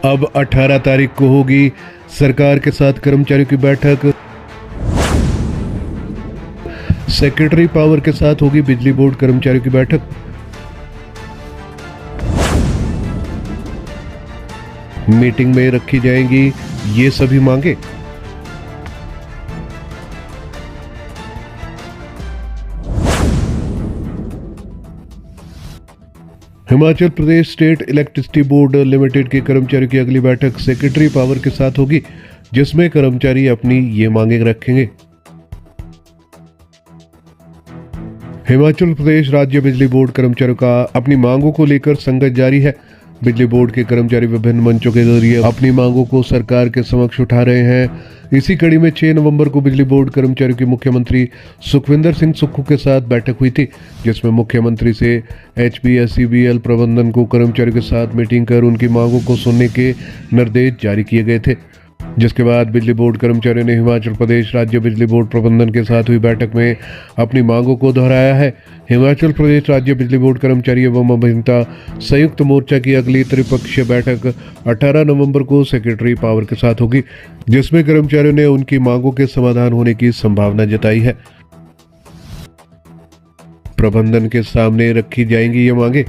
अब 18 तारीख को होगी सरकार के साथ कर्मचारियों की बैठक। सेक्रेटरी पावर के साथ होगी बिजली बोर्ड कर्मचारियों की बैठक। मीटिंग में रखी जाएंगी ये सभी मांगे। Himachal Pradesh state electricity board limited के कर्मचारियों की अगली बैठक सेक्रेटरी पावर के साथ होगी, जिसमें कर्मचारी अपनी ये मांगे रखेंगे। हिमाचल प्रदेश राज्य बिजली बोर्ड कर्मचारियों का अपनी मांगों को लेकर संघर्ष जारी है। बिजली बोर्ड के कर्मचारी विभिन्न मंचों के जरिए अपनी मांगों को सरकार के समक्ष उठा रहे हैं। इसी कड़ी में 6 नवंबर को बिजली बोर्ड कर्मचारियों की मुख्यमंत्री सुखविंदर सिंह सुक्खू के साथ बैठक हुई थी, जिसमें मुख्यमंत्री से HPSCBL प्रबंधन को कर्मचारियों के साथ मीटिंग कर उनकी मांगों को सुनने के निर्देश जारी किए गए थे। जिसके बाद बिजली बोर्ड कर्मचारियों ने हिमाचल प्रदेश राज्य बिजली बोर्ड प्रबंधन के साथ हुई बैठक में अपनी मांगों को दोहराया है। हिमाचल प्रदेश राज्य बिजली बोर्ड कर्मचारी एवं अभियंता संयुक्त मोर्चा की अगली त्रिपक्षीय बैठक 18 नवंबर को सेक्रेटरी पावर के साथ होगी, जिसमें कर्मचारियों ने उनकी मांगों के समाधान होने की संभावना जताई है। प्रबंधन के सामने रखी जाएंगी ये मांगे।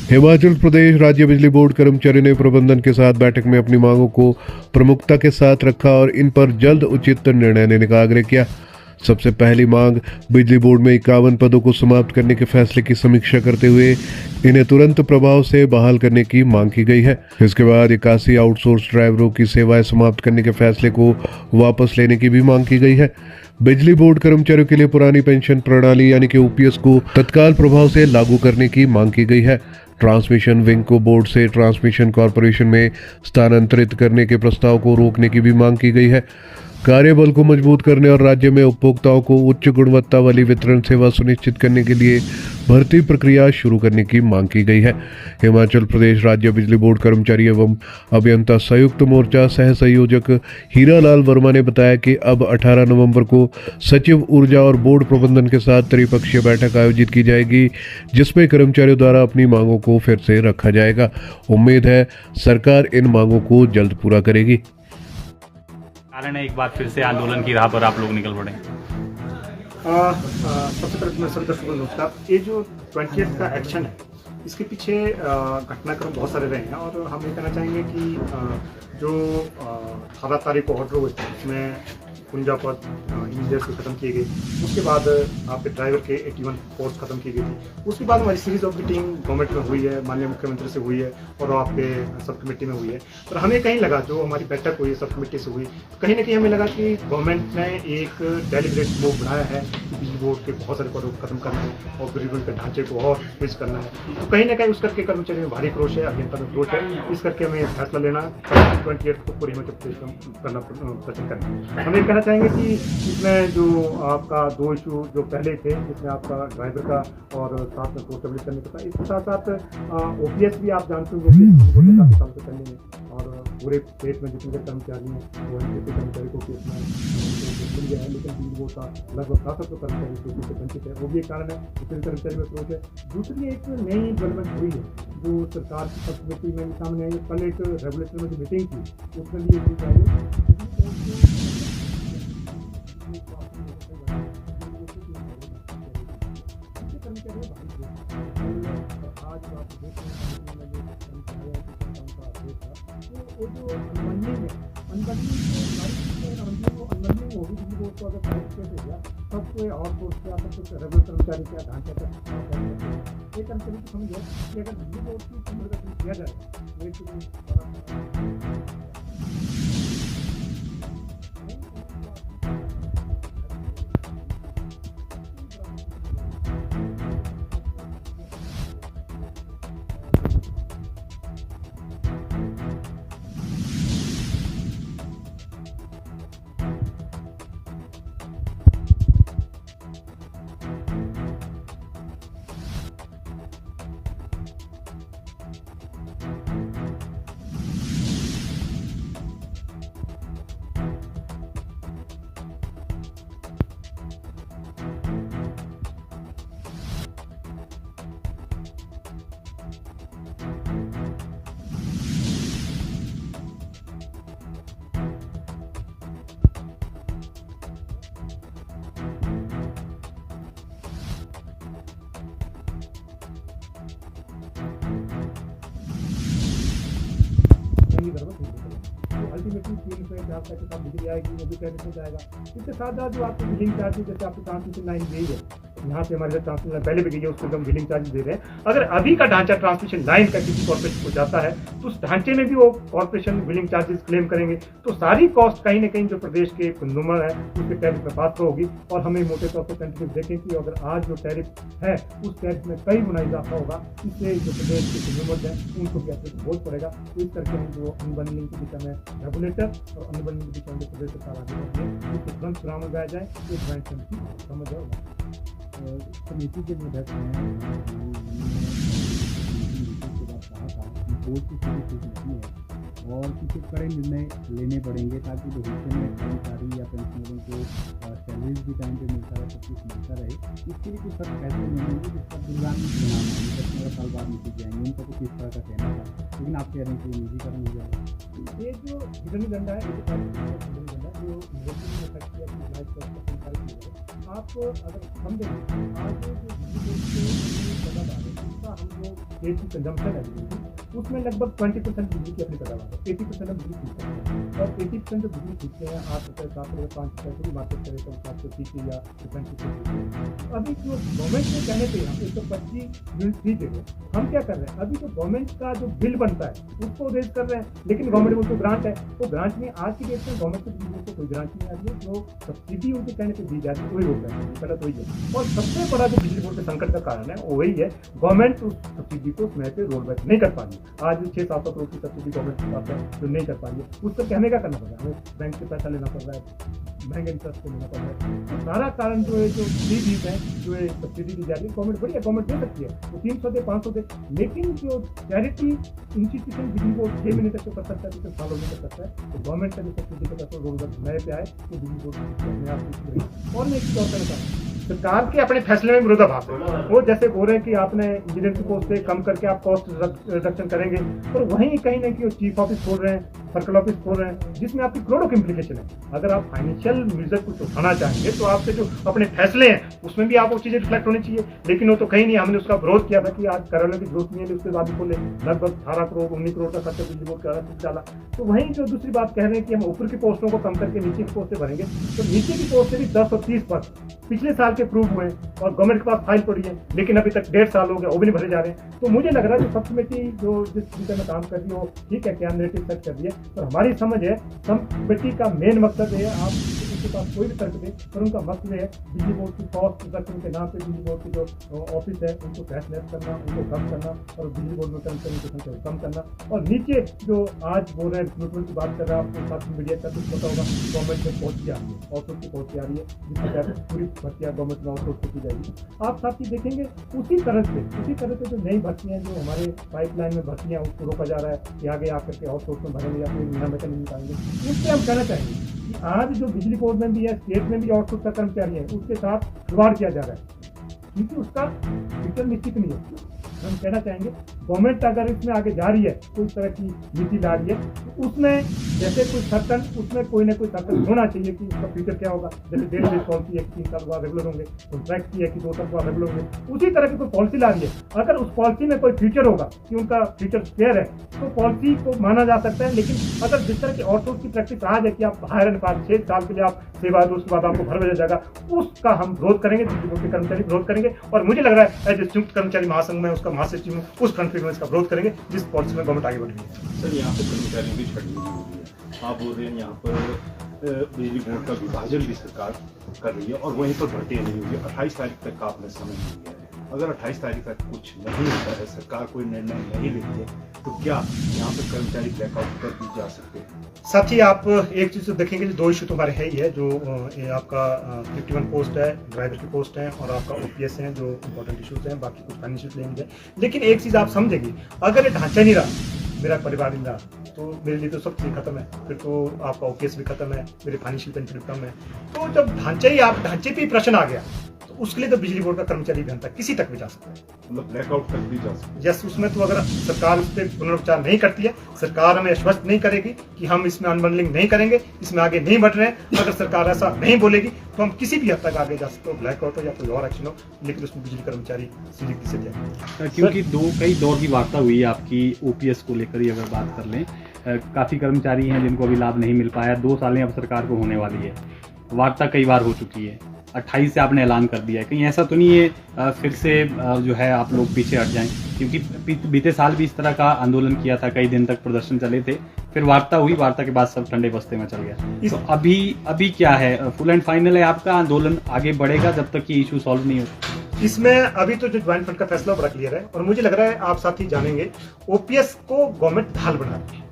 हिमाचल प्रदेश राज्य बिजली बोर्ड कर्मचारियों ने प्रबंधन के साथ बैठक में अपनी मांगों को प्रमुखता के साथ रखा और इन पर जल्द उचित निर्णय लेने का आग्रह किया। सबसे पहली मांग बिजली बोर्ड में 51 पदों को समाप्त करने के फैसले की समीक्षा करते हुए इन्हें तुरंत प्रभाव से बहाल करने की मांग की गई है। इसके बाद 81 आउटसोर्स ड्राइवरों की सेवाएं समाप्त करने के फैसले को वापस लेने की भी मांग की गई है। बिजली बोर्ड कर्मचारियों के लिए पुरानी पेंशन प्रणाली यानी कि OPS को तत्काल प्रभाव से लागू करने की मांग की गई है। ट्रांसमिशन विंग को बोर्ड से ट्रांसमिशन कॉरपोरेशन में स्थानांतरित करने के प्रस्ताव को रोकने की भी मांग की गई है। कार्यबल को मजबूत करने और राज्य में उपभोक्ताओं को उच्च गुणवत्ता वाली वितरण सेवा सुनिश्चित करने के लिए भर्ती प्रक्रिया शुरू करने की मांग की गई है। हिमाचल प्रदेश राज्य बिजली बोर्ड कर्मचारी एवं अभियंता संयुक्त मोर्चा सह संयोजक हीरालाल वर्मा ने बताया कि अब 18 नवंबर को सचिव ऊर्जा और बोर्ड प्रबंधन के साथ त्रिपक्षीय बैठक आयोजित की जाएगी, जिसमें कर्मचारियों द्वारा अपनी मांगों को फिर से रखा जाएगा। उम्मीद है सरकार इन मांगों को जल्द पूरा करेगी। कारण है एक बार फिर से आंदोलन की राह पर आप लोग निकल पड़े। सबसे पहले मैं सभी दर्शकों को नमस्कार। ये जो 20th का एक्शन है, इसके पीछे घटनाक्रम बहुत सारे रहे हैं और हम ये कहना चाहेंगे कि जो 18 तारीख को ऑर्डर हुए थे उसमें पुंजा पद इंजीनियर से खत्म किए गए। उसके बाद आपके ड्राइवर के 81 पोस्ट खत्म की गई थी। उसके बाद हमारी सीरीज ऑफ मीटिंग गवर्नमेंट में हुई है, माननीय मुख्यमंत्री से हुई है और आपके सब कमेटी में हुई है। पर हमें कहीं लगा, जो हमारी बैठक हुई है सब कमेटी से हुई, कहीं ना कहीं हमें लगा कि गवर्नमेंट ने एक डेलिब्रेट मूव बनाया है कि बिजली बोर्ड के बहुत सारे पदों को खत्म करना है और बिजली बोर्ड के ढांचे को और स्विच करना है। तो कहीं ना कहीं उस करके कर्मचारी में भारी क्रोश है, अभियंता में क्रोश है। इस करके हमें फैसला लेना 28 को पूरे हिमाचल प्रदेश करना प्रदर्शन करना। हम ये कहना चाहेंगे कि इसमें जो आपका 2 इशू जो पहले थे, जिसमें आपका ड्राइवर का और साथ में पोर्टेबिलिटी करने का था, इसके साथ साथ OPS भी आप जानते होंगे काफ़ी साल से करने में और पूरे स्टेट में जितने कर्मचारी हैं वो कर्मचारी को OPS में मिल गया है, लेकिन बिजली बोर्ड का लगभग 67 कर्मचारी OPS से वंचित है। वो भी एक कारण है, दूसरे कर्मचारी में क्रोध है। दूसरी एक नई डेवलपमेंट हुई है जो सरकार की सब कमेटी में सामने आई है। कल एक रेगुलेटर में जो मीटिंग थी उसमें भी ये चाहिए सबसे और कर्मचारी क्या ढांचे एक कर्मचारी को समझ गया कि अगर बिजली बोर्ड की पुनर्गठन किया जाए रुपये के आसपास के साथ बिजली आएगी, वो भी टैरिफ में जाएगा। इसके साथ साथ जो आपको बिलिंग चार्जेस, जैसे आपकी ट्रांसमिशन लाइन गई है, यहाँ से हमारे ट्रांसमिशन लाइन पहले भी गई है, उसको हम बिलिंग चार्जेस दे रहे हैं। अगर अभी का ढांचा ट्रांसमिशन लाइन का किसी कॉर्पोरेशन को जाता है तो उस ढांचे में भी वो कॉर्पोरेशन बिलिंग चार्जेस क्लेम करेंगे, तो सारी कॉस्ट कहीं ना कहीं जो प्रदेश के कंज्यूमर है उसके टैरिफ में पास होगी। और हमें मोटे तौर पर कंट्रीज देखें कि अगर आज जो टैरिफ है उस टैरिफ में कई गुना इजाफा होगा, इससे जो प्रदेश के कंज्यूमर्स हैं उनको भी अतिरिक्त बोझ पड़ेगा। तो इस करके हम जो अनबंडलिंग की दिशा में रेगुलेटर और अनबंडलिंग की दिशा में प्रदेश सरकार आगे बढ़ती है, उसको तुरंत सुराम लगाया जाए, तो ज्वाइंट समिति समझ होगा। समिति के अध्यक्ष हैं बोर्ड की स्थिति ठीक नहीं है और कुछ कड़े निर्णय लेने पड़ेंगे ताकि भविष्य में कर्मचारी या पेंशनरों को सैलरीज भी टाइम पे मिलता रहे, सब कुछ मिलता रहे। इसके लिए कुछ सख्त फैसले मिलेंगे जिसका दुर्गामी परिणाम आएंगे, 10-15 साल बाद नीचे जाएंगे। उनका कुछ इस तरह का कहना था, लेकिन आप कह रहे हैं कि निजीकरण हो जाएगा। ये जो हिडन डंडा है, जो आप अगर समझेंगे आज जो हम जो स्टेट की कंजम्पशन है उसमें लगभग 20% बिजली की अपनी पैदावार है, 80% हम बिजली खींचते हैं। और 80% जो बिजली खींचते हैं 8 रुपये 7 रुपये 5 रुपये को भी मार्केट करें तो 730 या 20%। अभी जो गवर्नमेंट के कहने पे हम 125 यूनिट फ्री दे रहे हैं, हम क्या कर रहे हैं, अभी जो गवर्नमेंट का जो बिल बनता है उसको रेज कर रहे हैं, लेकिन गवर्नमेंट को ग्रांट है, तो ग्रांट में आज की डेट में गवर्नमेंट को बिजली को कोई ग्रांट नहीं आ रही है। जो सब्सिडी उनके कहने पर दी जाती है कोई रोक नहीं, पहले तो वही है। और सबसे बड़ा जो बिजली बोर्ड के संकट का कारण है वो वही है, गवर्नमेंट उस सब्सिडी को समय पे रोल बैक नहीं कर पा रही। आज 600-700 करोड़ की सब्सिडी गवर्नमेंट के पास है जो नहीं कर पा रही है, उस पर हमें क्या करना पड़ रहा है, हमें बैंक से पैसा लेना पड़ रहा है, महंगे इंटरेस्ट पे लेना पड़ रहा है। तो सारा कारण जो है, जो फीस है, जो है सब्सिडी दी जा रही है, गवर्नमेंट बढ़िया गवर्नमेंट दे सकती है, वो 300 दे 500 दे, लेकिन जो चैरिटी इंस्टीट्यूशन बिजली बोर्ड 6 महीने तक तो कर सकता है, तो सालों में कर सकता है। तो गवर्नमेंट का जो सब्सिडी का पैसा रोल बैक नए पे आए तो बिजली बोर्ड। और मैं एक चीज और कहना चाहता हूँ, सरकार के अपने फैसले में विरोधाभास है। वो जैसे बोल रहे हैं कि आपने इंजीनियर की पोस्ट से कम करके आप कॉस्ट रिडक्शन करेंगे, पर वहीं कहीं ना कहीं चीफ ऑफिस खोल रहे हैं, सर्कल ऑफिस खोल रहे हैं, जिसमें आपकी करोड़ों की इम्प्लीकेशन है। अगर आप फाइनेंशियल मेजर कुछ उठाना चाहेंगे तो आपके जो अपने फैसले हैं उसमें भी आपको चीजें रिफ्लेक्ट होनी चाहिए, लेकिन वो तो कहीं नहीं। हमने उसका विरोध किया था कि आज कार्यालय की जरूरत नहीं है, उसके बाद खोले, लगभग 18 करोड़ 19 करोड़ का खर्चा बिजली बोर्ड का डाला। तो वहीं जो दूसरी बात कह रहे हैं कि हम ऊपर की पोस्टों को कम करके नीचे की पोस्ट से भरेंगे, तो नीचे की पोस्ट से भी 10 और 30 पद पिछले साल के प्रूव हुए और गवर्नमेंट के पास फाइल पड़ी है, लेकिन अभी तक 1.5 साल हो गया, वो भी नहीं भरे जा रहे हैं। तो मुझे लग रहा है कि सब कमेटी जो जिस विषय में काम कर रही है ठीक है, क्या नेरेटिव सेट कर दिया, पर हमारी समझ है सब कमेटी का मेन मकसद है, आप उनके पास कोई भी तर्क दे, पर उनका मकसद है बिजली बोर्ड की कॉस्ट रिडक्शन के नाम पे बिजली बोर्ड की जो ऑफिस है उनको कैशलेस करना, उनको कम करना और बिजली बोर्ड में कर्मचारियों की संख्या को कम करना। और नीचे जो आज बोल रहे हैं रिक्रूटमेंट की बात कर रहे हैं, आपको साथ मीडिया का कुछ पता होगा, गवर्नमेंट में पहुंच आ रही है, आउटसोर्स की पहुंच आ रही है, जिसके तहत पूरी भर्तियां गवर्नमेंट में आउटसोर्स की जाएगी। आप साथ ही देखेंगे उसी तरह से जो नई भर्तियां जो हमारे पाइपलाइन में भर्तियां उसको रोका जा रहा है कि आगे आकर के आउटसोर्स में भरेंगे या कोई नया मैकेनिज्म निकालेंगे। उससे हम कहना चाहेंगे कि आज जो बिजली बोर्ड में भी है, स्टेट में भी आउटसोर्स का कर्मचारी है, उसके साथ खिलवाड़ किया जा रहा है, क्योंकि उसका फ्यूचर निश्चित नहीं है। हम कहना चाहेंगे गवर्नमेंट अगर इसमें आगे जा रही है, कोई तरह की नीति ला रही है, तो उसमें जैसे कोई सर्टन, उसमें कोई ना कोई सर्टन होना चाहिए कि उसका फ्यूचर क्या होगा। जैसे डेढ़ डेढ़ पॉलिसी है कि 3 साल बाद रेगुलर होंगे, कॉन्ट्रैक्ट की है कि 2 साल बाद रेगुलर होंगे, उसी तरह की कोई पॉलिसी ला रही है। अगर उस पॉलिसी में कोई फ्यूचर होगा कि उनका फ्यूचर क्लियर है तो पॉलिसी को माना जा सकता है। लेकिन अगर जिस तरह की आउटसोर्स की प्रैक्टिस आज है कि आप हायर एंड पास 6 साल के लिए आप सेवा दो, उसके बाद आपको भर भेजा जाएगा, उसका हम विरोध करेंगे, बिजली बोर्ड के कर्मचारी विरोध करेंगे। और मुझे लग रहा है एज संयुक्त कर्मचारी महासंघ में उसका महासचिव हूँ, उस फ्रंट पे इसका विरोध करेंगे जिस पॉलिसी में गवर्नमेंट आगे बढ़ रही है। सर, यहाँ पे कर्मचारियों की छटनी हो रही है, आप बोल रहे हैं यहाँ पर बिजली बोर्ड का विभाजन भी सरकार कर रही है और वहीं पर भर्तियाँ नहीं हुई है। 28 तारीख तक का आपने समय दिया है, अगर 28 तारीख तक कुछ नहीं होता है, सरकार कोई निर्णय नहीं लेती है, तो क्या यहाँ पर कर्मचारी ब्लैकआउट कर भी जा सकते हैं? साथ ही आप एक चीज़ देखेंगे, जो 2 इशू तो हमारे है ही है, जो ये आपका 51 पोस्ट है, ड्राइवर की पोस्ट है, और आपका OPS है, जो इंपॉर्टेंट इशूज हैं, बाकी कुछ फाइनेंशियल क्लेम्स हैं। लेकिन एक चीज़ आप समझेंगे, अगर ये ढांचा नहीं रहा, मेरा परिवार नहीं रहा, तो मेरे लिए तो सब चीज़ खत्म है, फिर तो आपका OPS भी खत्म है, मेरे फाइनेंशियल पेंशन भी कम है। तो जब ढांचे पे प्रश्न आ गया, तो उसके लिए तो बिजली बोर्ड का कर्मचारी भी किसी तक भी जा सकता है, मतलब ब्लैकआउट तक भी जा सकते हैं। यस, उसमें तो अगर सरकार उस पर पुनरुच्चार नहीं करती है, सरकार हमें आश्वस्त नहीं करेगी कि हम इसमें अनबंडलिंग नहीं करेंगे, इसमें आगे नहीं बढ़ रहे हैं, अगर सरकार ऐसा नहीं बोलेगी तो हम किसी भी हद तक आगे जा सकते हो, ब्लैकआउट हो या कोई और एक्शन हो, लेकिन उसमें बिजली कर्मचारी सीधी से जाएंगे। क्योंकि कई दौर की वार्ता हुई है आपकी OPS को लेकर ही अगर बात कर लें, काफ़ी कर्मचारी हैं जिनको अभी लाभ नहीं मिल पाया। 2 सालें अब सरकार को होने वाली है, वार्ता कई बार हो चुकी है, 28 से आपने ऐलान कर दिया है। कहीं ऐसा तो नहीं है फिर से जो है आप लोग पीछे हट जाएं, क्योंकि बीते साल भी इस तरह का आंदोलन किया था, कई दिन तक प्रदर्शन चले थे, फिर वार्ता हुई, वार्ता के बाद सब ठंडे बस्ते में चल गया। तो अभी क्या है, फुल एंड फाइनल है आपका आंदोलन आगे बढ़ेगा जब तक ये इशू सॉल्व नहीं होता? इसमें अभी तो जो ज्वाइंट फ्रंट का फैसला बड़ा क्लियर है और मुझे लग रहा है आप साथी जानेंगे, ओपीएस को गवर्नमेंट ढाल बना रही है।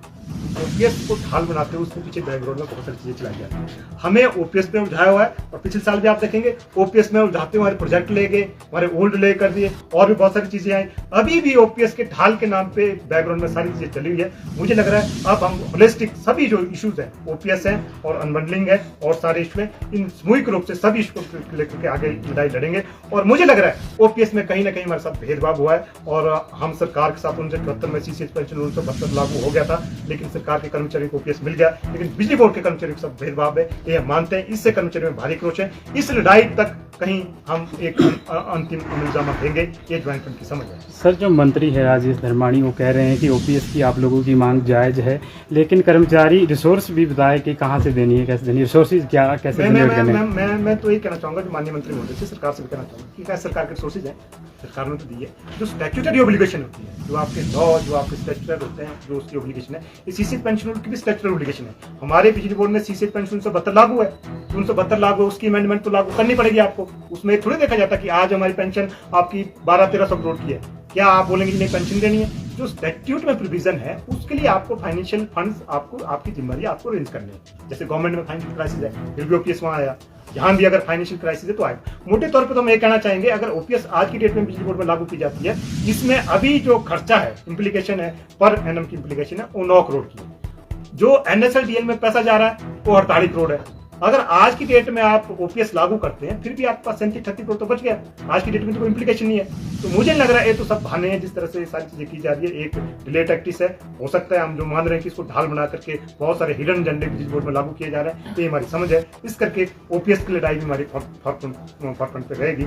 ओपीएस को ढाल बनाते हुए उसके पीछे बैकग्राउंड में बहुत सारी चीजें चलाई जाती हैं। हमें ओपीएस पे उलझाया हुआ है और पिछले साल भी आप देखेंगे ओपीएस में उलझाते हुए हमारे प्रोजेक्ट ले गए, हमारे ओल्ड ले कर दिए और भी बहुत सारी चीजें आई। अभी भी ओपीएस के ढाल के नाम पे बैकग्राउंड में सारी चीजें चली हुई है। मुझे लग रहा है अब हम होलिस्टिक सभी जो इश्यूज हैं, ओपीएस है और अनबंडलिंग है और सारे इशू है, इन सामूहिक रूप से सभी इशू को लेकर के आगे लड़ाई लड़ेंगे। और मुझे लग रहा है ओपीएस में कहीं ना कहीं हमारे साथ भेदभाव हुआ है और हम सरकार के साथ 1974 में सीसीएस पेंशन 1972 लागू हो गया था, लेकिन सरकार के कर्मचारी को ओपीएस मिल गया, लेकिन बिजली बोर्ड के कर्मचारियों के साथ भेदभाव है, ये हम मानते हैं। इससे कर्मचारियों में भारी क्रोध है। इस लड़ाई तक कहीं हम एक अंतिम अमलजामा देंगे, ये ज्वाइंट फ्रंट की समझ है। सर, जो मंत्री है राजेश धर्माणी, वो कह रहे हैं कि ओपीएस की आप लोगों की मांग जायज है, लेकिन कर्मचारी रिसोर्स भी बताए कि कहाँ से देनी है, कैसे देनी है, रिसोर्सेज क्या कैसे जनरेट करने हैं। मैं तो ये कहना चाहूंगा, जो माननीय मंत्री महोदय से सरकार से भी कहना चाहूंगा कि क्या सरकार के रिसोर्सेज है, सरकार ने तो दी है। जो स्टैट्यूटरी ऑब्लिगेशन होती है, जो आपके लॉ, जो आपके स्टैट्यूटरी होते हैं, जो उसकी ऑब्लिगेशन है, ये सीसीएस पेंशन की भी स्टैट्यूटरी ऑब्लिगेशन है। हमारे बिजली बोर्ड में सीसीएस पेंशन 1972 लागू है, 1972 लागू है, उसकी अमेंडमेंट तो लागू करनी पड़ेगी आपको। उसमें थोड़ी देखा जाता कि आज हमारी पेंशन आपकी 1200-1300 करोड़ की है, क्या आप बोलेंगे नहीं पेंशन देनी है? जो स्टैट्यूट में प्रोविजन है उसके लिए आपको फाइनेंशियल फंड्स, आपको आपकी जिम्मेदारी आपको अरेंज करनी है। जैसे गवर्नमेंट में फाइनेंशियल क्राइसिस है, फिर भी ओपीएस वहां आया, यहाँ भी अगर फाइनेंशियल क्राइसिस है तो आएगा। मोटे तौर पे तो हम ये कहना चाहेंगे, अगर ओपीएस आज की डेट में बिजली बोर्ड में लागू की जाती है, इसमें अभी जो खर्चा है, इम्प्लीकेशन है, पर एनम की इम्प्लीकेशन है, वो 9 करोड़ की है। जो एनएसएलडीएल में पैसा जा रहा है वो 48 करोड़ है। अगर आज की डेट में आप ओपीएस लागू करते हैं, फिर भी आपके पास 37-38 करोड़ तो बच गया। आज की डेट में तो कोई इम्प्लीकेशन नहीं है। तो मुझे लग रहा है ये तो सब बहाने हैं, जिस तरह से सारी चीजें की जा रही है, एक डिले टैक्टिस है। हो सकता है हम जो मान रहे हैं कि इसको ढाल बना करके बहुत सारे हिडन एजेंडे बिजली बोर्ड में लागू किए जा रहे हैं, तो ये हमारी समझ है। इस करके ओपीएस की लड़ाई भी हमारी फॉरफ्रंट पे रहेगी।